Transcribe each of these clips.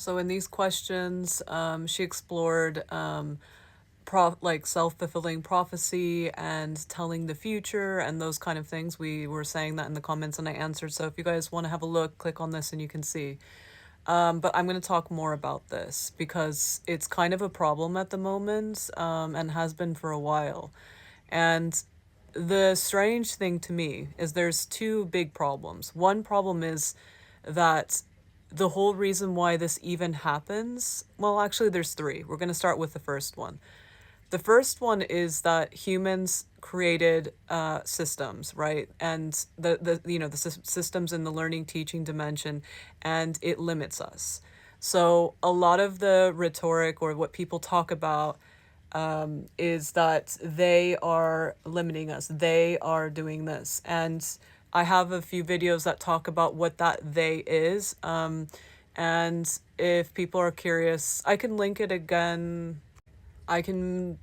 So in these questions, she explored like self-fulfilling prophecy and telling the future and those kind of things. We were saying that in the comments and I answered. So if you guys want to have a look, click on this and you can see. But I'm going to talk more about this because it's kind of a problem at the moment, and has been for a while. And the strange thing to me is there's two big problems. One problem is that the whole reason why this even happens, well, actually, there's three. We're going to start with the first one. The first one is that humans created systems, right? And the systems in the learning teaching dimension, and it limits us. So a lot of the rhetoric or what people talk about is that they are limiting us. They are doing this. And I have a few videos that talk about what that they is. And if people are curious, I can link it again. I can,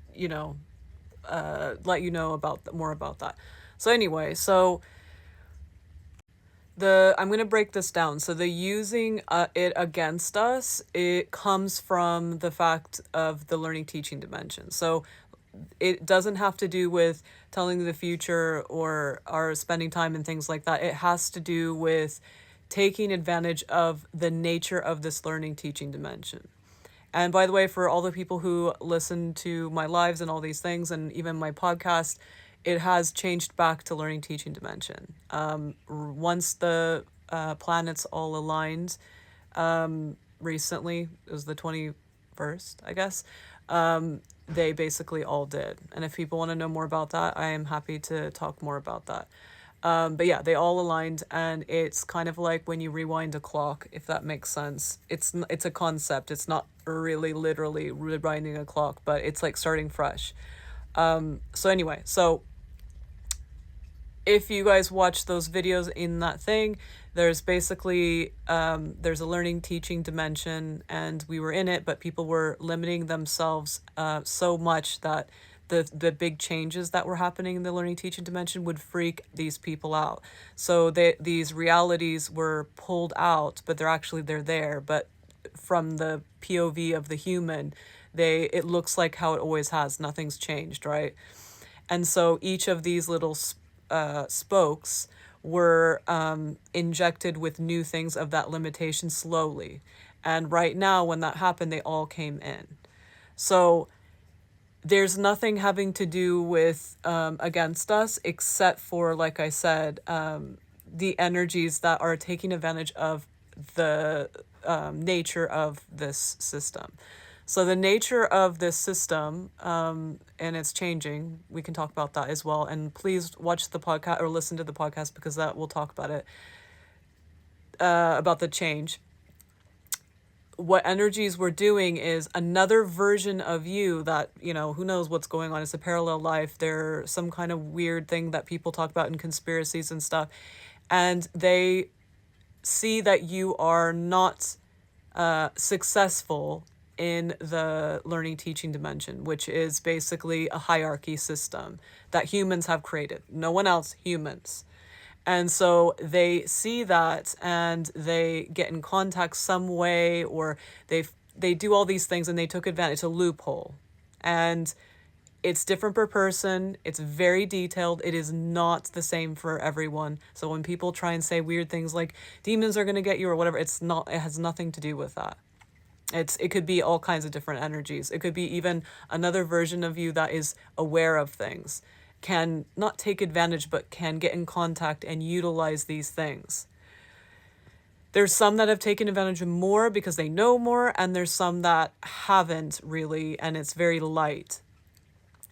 let you know about more about that. So anyway, I'm going to break this down. So the using it against us, it comes from the fact of the learning teaching dimension. So it doesn't have to do with telling the future or spending time and things like that. It has to do with taking advantage of the nature of this learning teaching dimension. And by the way, for all the people who listen to my lives and all these things, and even my podcast, it has changed back to learning teaching dimension. Once the planets all aligned, recently, it was the 21st, I guess, they basically all did. And if people want to know more about that, I am happy to talk more about that. But yeah, they all aligned, and it's kind of like when you rewind a clock, if that makes sense. It's a concept. It's not really literally rewinding a clock, but it's like starting fresh. So anyway, so if you guys watch those videos in that thing, there's basically there's a learning teaching dimension, and we were in it, but people were limiting themselves so much that the big changes that were happening in the learning teaching dimension would freak these people out. So these realities were pulled out, but they're there, but from the POV of the human, it looks like how it always has. Nothing's changed, right? And so each of these little spokes were injected with new things of that limitation slowly. And right now, when that happened, they all came in. So there's nothing having to do with against us, except for, like I said, the energies that are taking advantage of the nature of this system. So the nature of this system, and it's changing. We can talk about that as well. And please watch the podcast or listen to the podcast, because that will talk about it, about the change. What energies we're doing is another version of you that, who knows what's going on. It's a parallel life. There's some kind of weird thing that people talk about in conspiracies and stuff. And they see that you are not successful in the learning teaching dimension, which is basically a hierarchy system that humans have created. No one else, humans. And so they see that and they get in contact some way, or they do all these things and they took advantage. It's a loophole. And it's different per person. It's very detailed. It is not the same for everyone. So when people try and say weird things like demons are going to get you or whatever, it has nothing to do with that. It could be all kinds of different energies. It could be even another version of you that is aware of things, can not take advantage, but can get in contact and utilize these things. There's some that have taken advantage of more because they know more, and there's some that haven't really, and it's very light.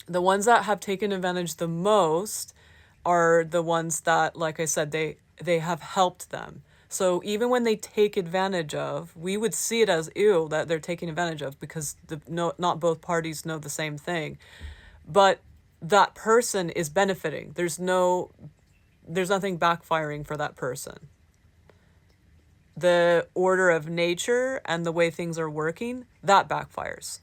The ones that have taken advantage the most are the ones that, like I said, they have helped them. So even when they take advantage of, we would see it as ew that they're taking advantage of, because not both parties know the same thing. But that person is benefiting. There's nothing backfiring for that person. The order of nature and the way things are working, that backfires.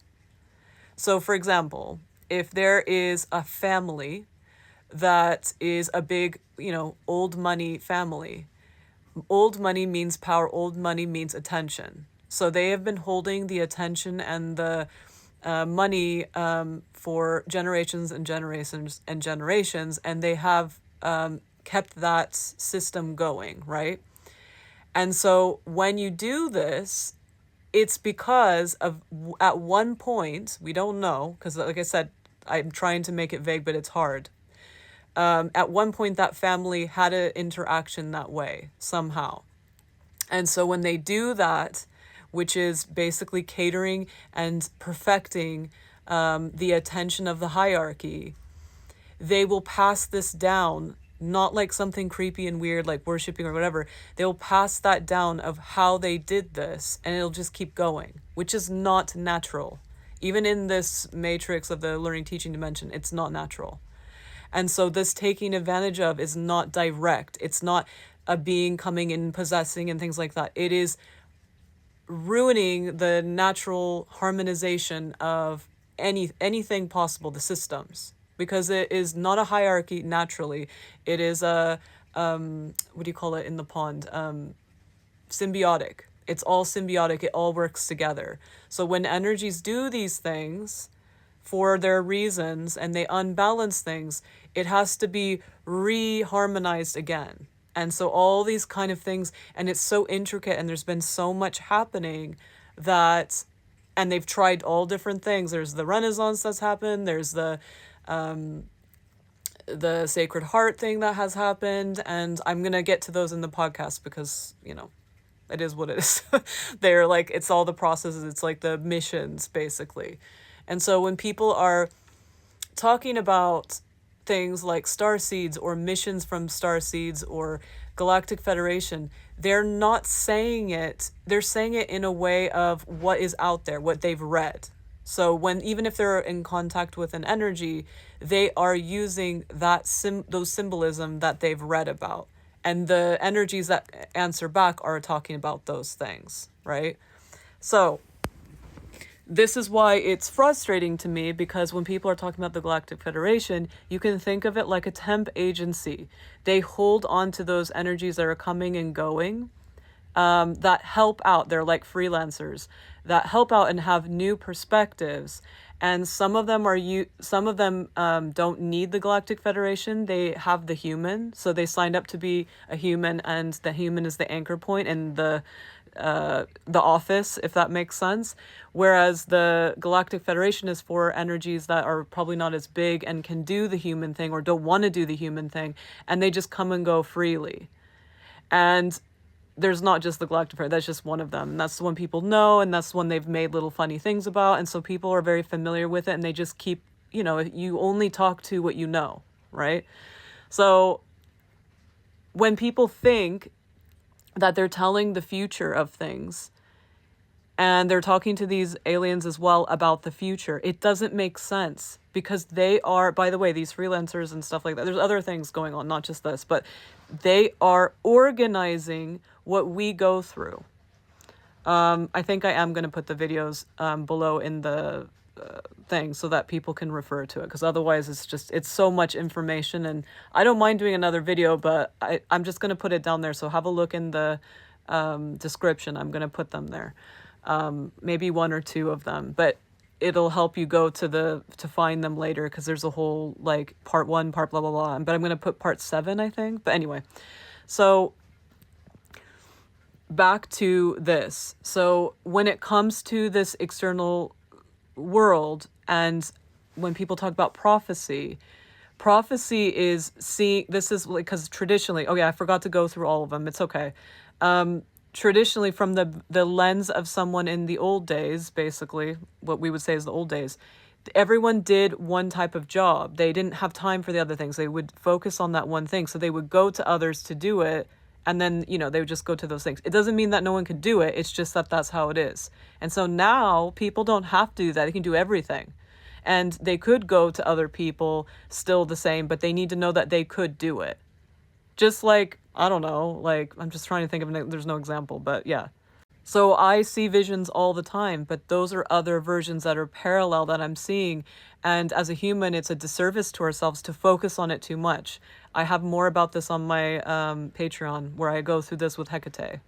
So for example, if there is a family that is a big, old money family, old money means power, old money means attention. So they have been holding the attention and the money for generations and generations and generations, and they have kept that system going, right? And so when you do this, it's because of at one point, we don't know, because like I said, I'm trying to make it vague, but it's hard. At one point, that family had an interaction that way somehow. And so when they do that, which is basically catering and perfecting the attention of the hierarchy, they will pass this down, not like something creepy and weird like worshiping or whatever. They'll pass that down of how they did this, and it'll just keep going, which is not natural. Even in this matrix of the learning teaching dimension, it's not natural. And so this taking advantage of is not direct. It's not a being coming in possessing and things like that. It is ruining the natural harmonization of anything possible, the systems, because it is not a hierarchy naturally. It is a what do you call it in the pond? Symbiotic. It's all symbiotic. It all works together. So when energies do these things for their reasons and they unbalance things, it has to be reharmonized again. And so all these kind of things, and it's so intricate, and there's been so much happening that, and they've tried all different things. There's the Renaissance that's happened. There's the Sacred Heart thing that has happened, and I'm gonna get to those in the podcast because, you know, it is what it is. They're like, it's all the processes. It's like the missions basically. And so when people are talking about things like star seeds or missions from star seeds or Galactic Federation, they're not saying it. They're saying it in a way of what is out there, what they've read. So when, even if they're in contact with an energy, they are using that those symbolism that they've read about. And the energies that answer back are talking about those things, right? So this is why it's frustrating to me, because when people are talking about the Galactic Federation, you can think of it like a temp agency. They hold on to those energies that are coming and going, that help out. They're like freelancers that help out and have new perspectives. And some of them don't need the Galactic Federation. They have the human, so they signed up to be a human, and the human is the anchor point and the office, if that makes sense. Whereas the Galactic Federation is for energies that are probably not as big and can do the human thing or don't want to do the human thing, and they just come and go freely. And there's not just the Galactic Federation, that's just one of them. And that's the one people know, and that's the one they've made little funny things about. And so people are very familiar with it, and they just keep, you know, you only talk to what you know, right? So when people think that they're telling the future of things, and they're talking to these aliens as well about the future, it doesn't make sense, because they are, by the way, these freelancers and stuff like that, there's other things going on, not just this, but they are organizing what we go through. I think I am going to put the videos below in the thing so that people can refer to it, because otherwise it's so much information, and I don't mind doing another video, but I'm just going to put it down there. So have a look in the description. I'm going to put them there, maybe one or two of them, but it'll help you go to find them later, because there's a whole like part 1, part blah blah blah, but I'm going to put part 7, I think. But anyway, so back to this. So when it comes to this external world, and when people talk about prophecy is seeing, this is like, because traditionally, oh yeah, I forgot to go through all of them, it's okay. Traditionally, from the lens of someone in the old days, basically what we would say is the old days, everyone did one type of job. They didn't have time for the other things. They would focus on that one thing, so they would go to others to do it, and then, you know, they would just go to those things. It doesn't mean that no one could do it. It's just that that's how it is. And so now people don't have to do that. They can do everything. And they could go to other people still the same, but they need to know that they could do it. Just like, I don't know, like, I'm just trying to think of, there's no example, but yeah. So I see visions all the time, but those are other versions that are parallel that I'm seeing. And as a human, it's a disservice to ourselves to focus on it too much. I have more about this on my Patreon, where I go through this with Hecate.